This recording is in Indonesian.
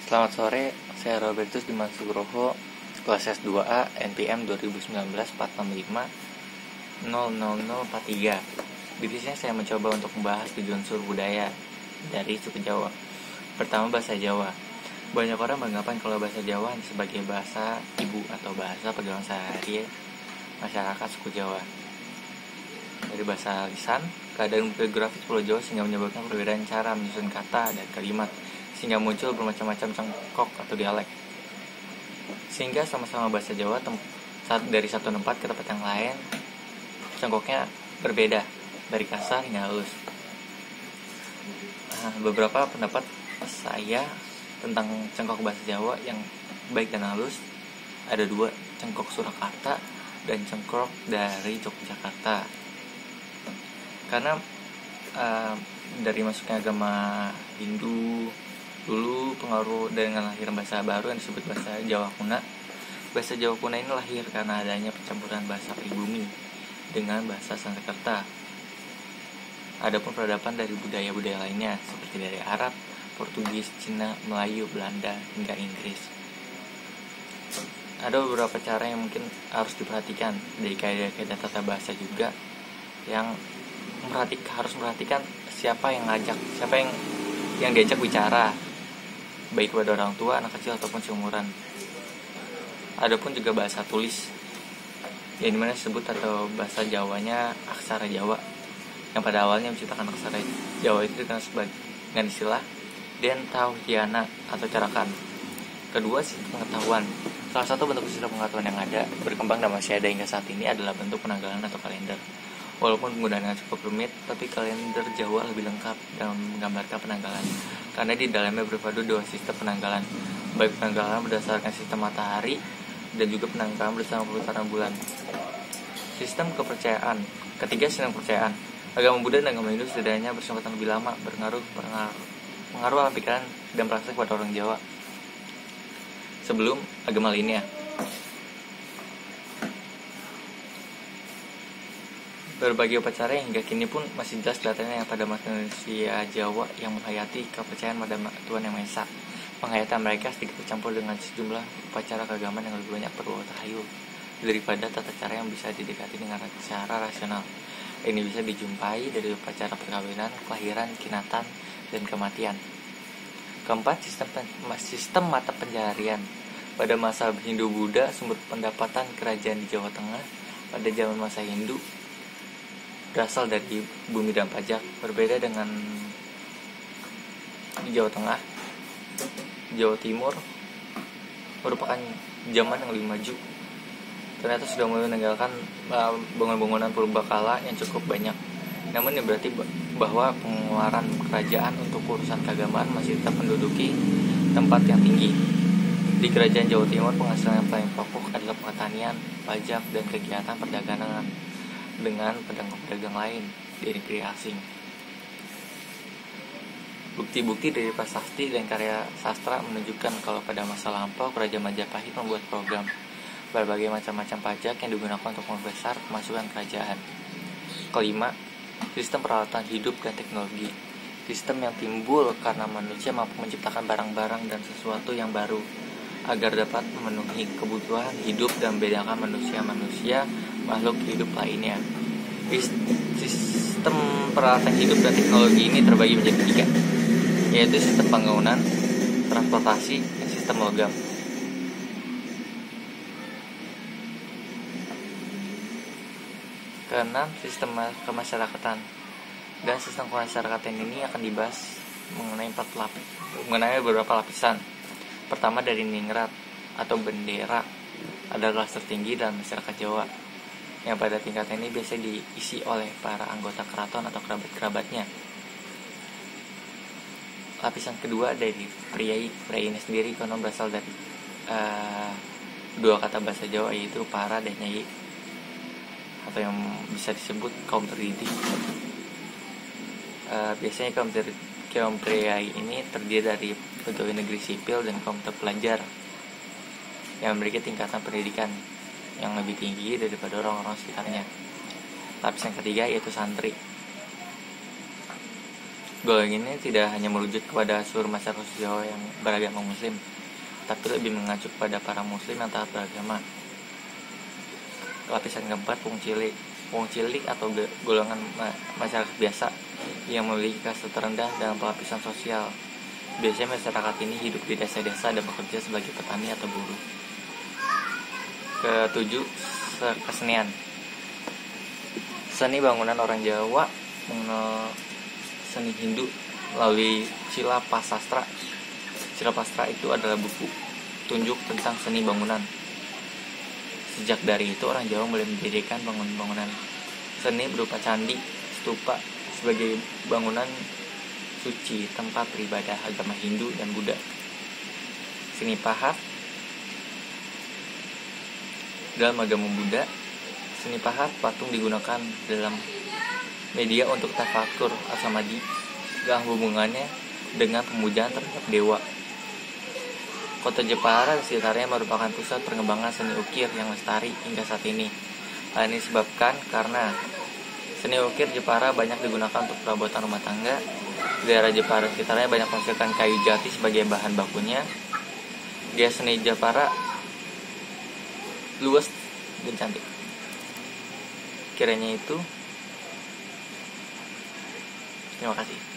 Selamat sore, saya Robertus Dimas Sugroho, kelas S2A, NPM 2019-465-00043. Di sini saya mencoba untuk membahas tujuan unsur budaya dari suku Jawa. Pertama, bahasa Jawa. Banyak orang beranggapan kalau bahasa Jawa hanya sebagai bahasa ibu atau bahasa pegangan sehari masyarakat suku Jawa. Dari bahasa lisan, keadaan geografis Pulau Jawa sehingga menyebabkan perbedaan cara menyusun kata dan kalimat, sehingga muncul bermacam-macam cengkok atau dialek. Sehingga sama-sama bahasa Jawa dari satu tempat ke tempat yang lain, cengkoknya berbeda dari kasar hingga halus. Beberapa pendapat saya tentang cengkok bahasa Jawa yang baik dan halus ada dua, cengkok Surakarta dan cengkok dari Yogyakarta. Karena dari masuknya agama Hindu dulu, pengaruh dengan lahir bahasa baru yang disebut bahasa Jawa Kuna. Bahasa Jawa Kuna ini lahir karena adanya percampuran bahasa pribumi dengan bahasa Sanskerta. Adapun peradaban dari budaya-budaya lainnya seperti dari Arab, Portugis, Cina, Melayu, Belanda hingga Inggris. Ada beberapa cara yang mungkin harus diperhatikan dari kaidah-kaidah tata bahasa juga, yang harus memperhatikan siapa yang ngajak, siapa yang diajak bicara, baik kepada orang tua, anak kecil ataupun seumuran. Adapun juga bahasa tulis, yang dimana disebut atau bahasa Jawanya aksara Jawa, yang pada awalnya menciptakan aksara Jawa itu dengan istilah Den Tauhiana atau carakan. Kedua, sistem pengetahuan. Salah satu bentuk sistem pengetahuan yang ada, berkembang dan masih ada hingga saat ini adalah bentuk penanggalan atau kalender. Walaupun penggunaannya cukup rumit, tapi kalender Jawa lebih lengkap dalam menggambarkan penanggalan, karena di dalamnya berpadu dua sistem penanggalan, baik penanggalan berdasarkan sistem matahari dan juga penanggalan berdasarkan putaran bulan. Sistem kepercayaan. Ketiga, sistem kepercayaan. Agama Buddha dan agama Hindu setidaknya bersangkutan lebih lama mengaruh alam pikiran dan praktek pada orang Jawa sebelum agama lainnya. Berbagai upacara yang hingga kini pun masih jelas kelihatannya pada manusia Jawa yang menghayati kepercayaan pada Tuhan Yang Maha Esa. Penghayatan mereka sedikit bercampur dengan sejumlah upacara keagamaan yang lebih banyak berbau tahayul daripada tata cara yang bisa didekati dengan cara rasional. Ini bisa dijumpai dari upacara perkawinan, kelahiran, kinatan, dan kematian. Keempat, sistem mata pencaharian. Pada masa Hindu-Buddha, sumber pendapatan kerajaan di Jawa Tengah pada zaman masa Hindu berasal dari bumi dan pajak. Berbeda dengan di Jawa Tengah, Jawa Timur merupakan zaman yang lebih maju. Ternyata sudah mulai meninggalkan bangunan-bangunan purbakala yang cukup banyak. Namun ini berarti bahwa pengeluaran kerajaan untuk urusan keagamaan masih tetap menduduki tempat yang tinggi. Di kerajaan Jawa Timur, penghasilan yang paling pokok adalah pertanian, pajak, dan kegiatan perdagangan dengan pedagang-pedagang lain di negeri asing. Bukti-bukti dari prasasti dan karya sastra menunjukkan kalau pada masa lampau Kerajaan Majapahit membuat program berbagai macam-macam pajak yang digunakan untuk membesar pemasukan kerajaan. Kelima, sistem peralatan hidup dan teknologi. Sistem yang timbul karena manusia mampu menciptakan barang-barang dan sesuatu yang baru agar dapat memenuhi kebutuhan hidup dan membedakan manusia makhluk hidup lainnya. Sistem peralatan hidup dan teknologi ini terbagi menjadi tiga, yaitu sistem bangunan, transportasi, dan sistem logam. Keenam, sistem kemasyarakatan. Dan sistem kemasyarakatan ini akan dibahas mengenai beberapa lapisan. Pertama, dari ningrat atau bendera adalah kelas tertinggi dalam masyarakat Jawa, yang pada tingkatan ini biasanya diisi oleh para anggota keraton atau kerabat-kerabatnya. Lapisan kedua dari priai ini sendiri konon berasal dari dua kata bahasa Jawa, yaitu para dan nyai, atau yang bisa disebut kaum terdidik. Biasanya kaum priai ini terdiri dari pegawai negeri sipil dan kaum terpelajar yang memiliki tingkatan pendidikan yang lebih tinggi daripada orang-orang sekitarnya. Lapisan ketiga yaitu santri. Golongan ini tidak hanya merujuk kepada seluruh masyarakat Jawa yang beragama Muslim, tapi lebih mengacu kepada para Muslim yang taat beragama. Lapisan keempat, wong cilik. Wong cilik atau golongan masyarakat biasa yang memiliki kasta terendah dalam pelapisan sosial. Biasanya masyarakat ini hidup di desa-desa dan bekerja sebagai petani atau buruh. Ketujuh, kesenian. Seni bangunan orang Jawa mengenal seni Hindu melalui Cilapasastra. Cilapasastra itu adalah buku tunjuk tentang seni bangunan. Sejak dari itu orang Jawa mulai mendirikan bangunan-bangunan seni berupa candi, stupa sebagai bangunan suci tempat beribadah agama Hindu dan Buddha. Seni pahat. Dalam agama Buddha, seni pahat patung digunakan dalam media untuk tafakur asamadi yang hubungannya dengan pemujaan terhadap dewa. Kota Jepara dan sekitarnya merupakan pusat pengembangan seni ukir yang lestari hingga saat ini. Hal ini disebabkan karena seni ukir Jepara banyak digunakan untuk perabotan rumah tangga. Daerah Jepara sekitarnya banyak menghasilkan kayu jati sebagai bahan bakunya. Gaya seni Jepara luas dan cantik. Kiranya itu. Terima kasih.